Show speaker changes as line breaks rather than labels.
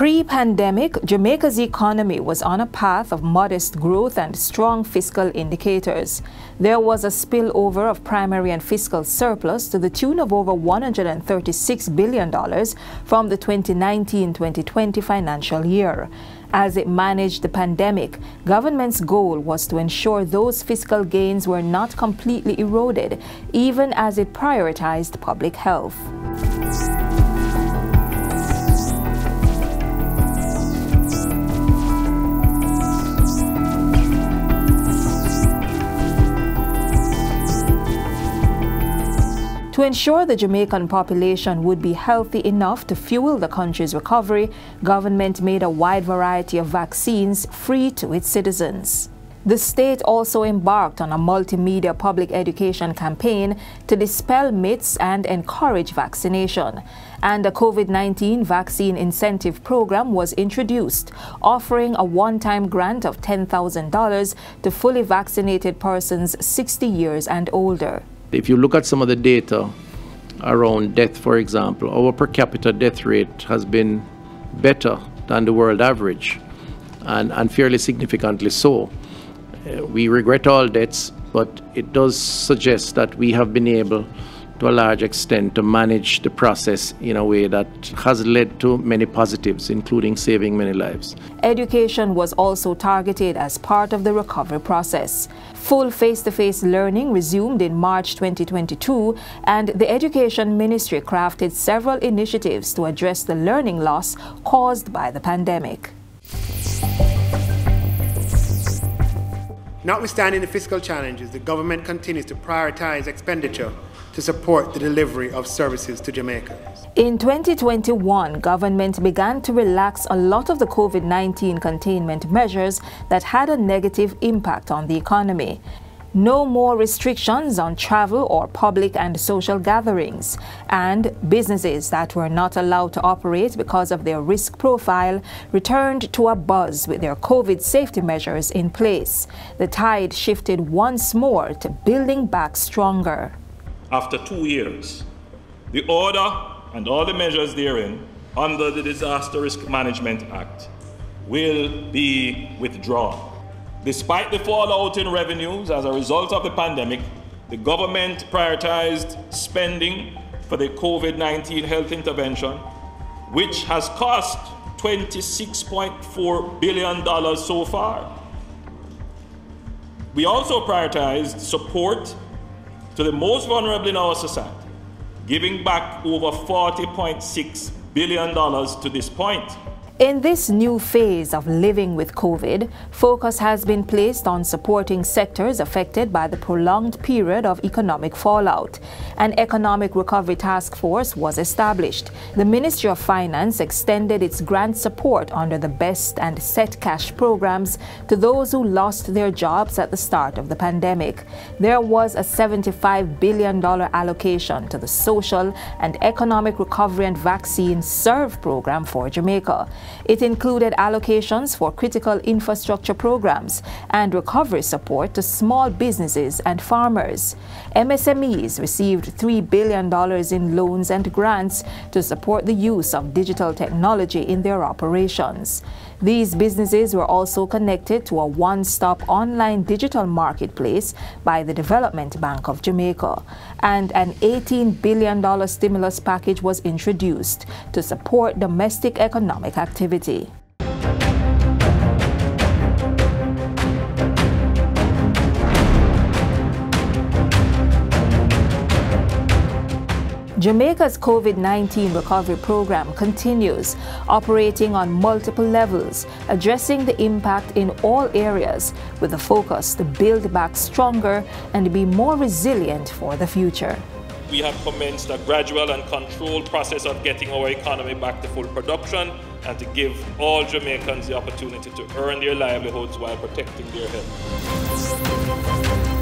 Pre-pandemic, Jamaica's economy was on a path of modest growth and strong fiscal indicators. There was a spillover of primary and fiscal surplus to the tune of over $136 billion from the 2019-2020 financial year. As it managed the pandemic, government's goal was to ensure those fiscal gains were not completely eroded, even as it prioritized public health. To ensure the Jamaican population would be healthy enough to fuel the country's recovery, government made a wide variety of vaccines free to its citizens. The state also embarked on a multimedia public education campaign to dispel myths and encourage vaccination. And a COVID-19 vaccine incentive program was introduced, offering a one-time grant of $10,000 to fully vaccinated persons 60 years and older.
If you look at some of the data around death, for example, our per capita death rate has been better than the world average, and fairly significantly so. We regret all deaths, but it does suggest that we have been able, to a large extent, to manage the process in a way that has led to many positives, including saving many lives.
Education was also targeted as part of the recovery process. Full face-to-face learning resumed in March 2022, and the Education Ministry crafted several initiatives to address the learning loss caused by the pandemic.
Notwithstanding the fiscal challenges, the government continues to prioritize expenditure to support the delivery of services to Jamaicans.
In 2021, government began to relax a lot of the COVID-19 containment measures that had a negative impact on the economy. No more restrictions on travel or public and social gatherings, and businesses that were not allowed to operate because of their risk profile returned to a buzz with their COVID safety measures in place. The tide shifted once more to building back stronger.
After 2 years, the order and all the measures therein under the Disaster Risk Management Act will be withdrawn. Despite the fallout in revenues as a result of the pandemic, the government prioritized spending for the COVID-19 health intervention, which has cost $26.4 billion so far. We also prioritized support to the most vulnerable in our society, giving back over $40.6 billion to this point.
In this new phase of living with COVID, focus has been placed on supporting sectors affected by the prolonged period of economic fallout. An economic recovery task force was established. The Ministry of Finance extended its grant support under the Best and Set Cash programs to those who lost their jobs at the start of the pandemic. There was a $75 billion allocation to the Social and Economic Recovery and Vaccine SERVE program for Jamaica. It included allocations for critical infrastructure programs and recovery support to small businesses and farmers. MSMEs received $3 billion in loans and grants to support the use of digital technology in their operations. These businesses were also connected to a one-stop online digital marketplace by the Development Bank of Jamaica. And an $18 billion stimulus package was introduced to support domestic economic activity. Jamaica's COVID-19 recovery program continues, operating on multiple levels, addressing the impact in all areas, with a focus to build back stronger and be more resilient for the future.
We have commenced a gradual and controlled process of getting our economy back to full production and to give all Jamaicans the opportunity to earn their livelihoods while protecting their health.